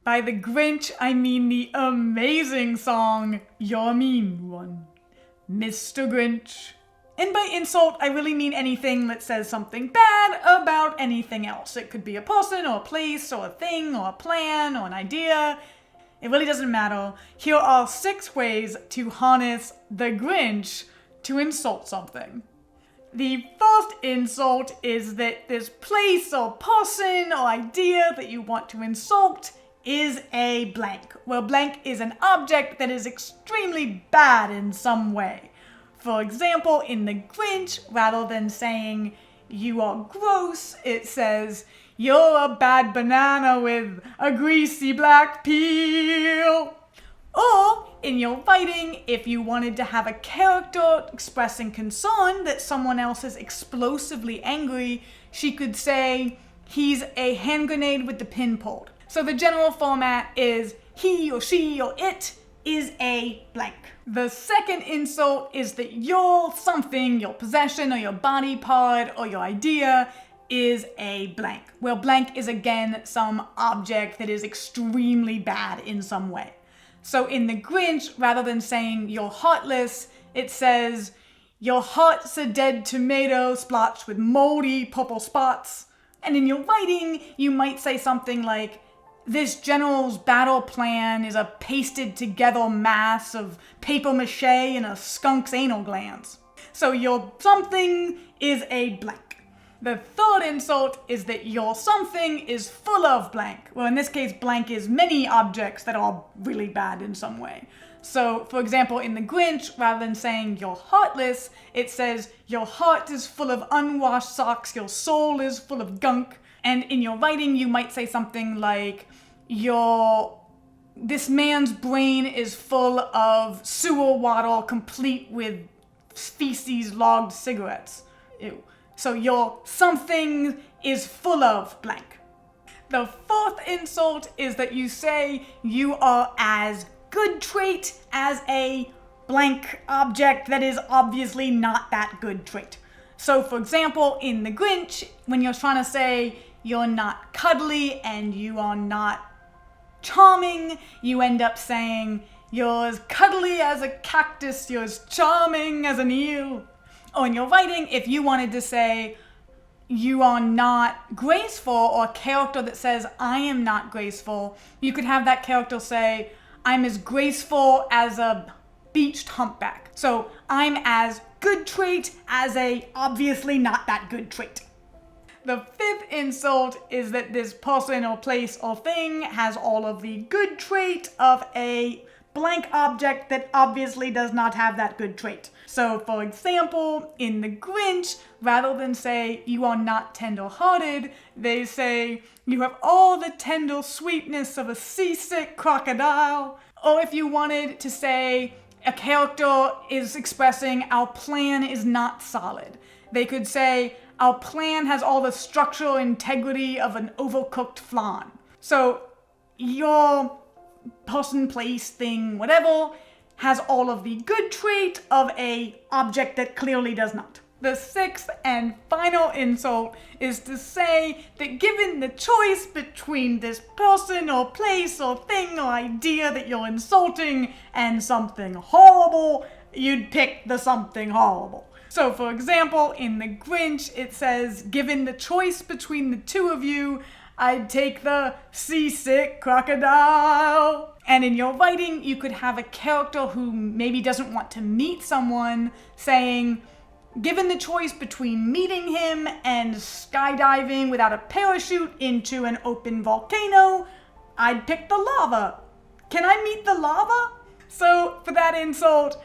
By the Grinch, I mean the amazing song, You're a Mean One, Mr. Grinch. And by insult, I really mean anything that says something bad about anything else. It could be a person or a place or a thing or a plan or an idea. It really doesn't matter. Here are 6 ways to harness the Grinch to insult something. The first insult is that this place or person or idea that you want to insult is a blank. Well, blank is an object that is extremely bad in some way. For example, in the Grinch, rather than saying, you are gross, it says, you're a bad banana with a greasy black peel. Or, in your writing, if you wanted to have a character expressing concern that someone else is explosively angry, she could say, he's a hand grenade with the pin pulled. So the general format is he or she or it is a blank. The second insult is that your something, your possession or your body part or your idea is a blank. Well, blank is again some object that is extremely bad in some way. So in the Grinch, rather than saying you're heartless, it says your heart's a dead tomato splotched with moldy purple spots. And in your writing, you might say something like, this general's battle plan is a pasted together mass of paper mache and a skunk's anal glands. So your something is a blank. The third insult is that your something is full of blank. Well, in this case, blank is many objects that are really bad in some way. So, for example, in the Grinch, rather than saying you're heartless, it says your heart is full of unwashed socks, your soul is full of gunk. And in your writing, you might say something like, this man's brain is full of sewer water complete with feces logged cigarettes. Ew. So your something is full of blank. The fourth insult is that you say you are as good trait as a blank object that is obviously not that good trait. So for example, in the Grinch, when you're trying to say you're not cuddly and you are not charming, you end up saying you're as cuddly as a cactus, you're as charming as an eel. Or in your writing, if you wanted to say you are not graceful, or a character that says I am not graceful, you could have that character say I'm as graceful as a beached humpback. So I'm as good trait as a obviously not that good trait. The fifth insult is that this person or place or thing has all of the good trait of a blank object that obviously does not have that good trait. So for example, in the Grinch, rather than say you are not tender-hearted, they say you have all the tender sweetness of a seasick crocodile. Or if you wanted to say a character is expressing our plan is not solid, they could say our plan has all the structural integrity of an overcooked flan. So your person, place, thing, whatever, has all of the good trait of a object that clearly does not. The sixth and final insult is to say that given the choice between this person or place or thing or idea that you're insulting and something horrible, you'd pick the something horrible. So for example, in the Grinch, it says, given the choice between the two of you, I'd take the seasick crocodile. And in your writing, you could have a character who maybe doesn't want to meet someone saying, given the choice between meeting him and skydiving without a parachute into an open volcano, I'd pick the lava. Can I meet the lava? So for that insult,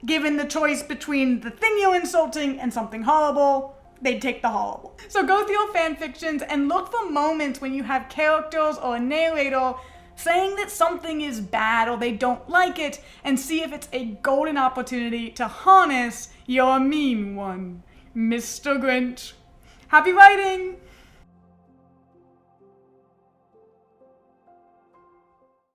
given the choice between the thing you're insulting and something horrible, they'd take the horrible. So go through your fan fictions and look for moments when you have characters or a narrator saying that something is bad or they don't like it, and see if it's a golden opportunity to harness your mean one, Mr. Grinch. Happy writing!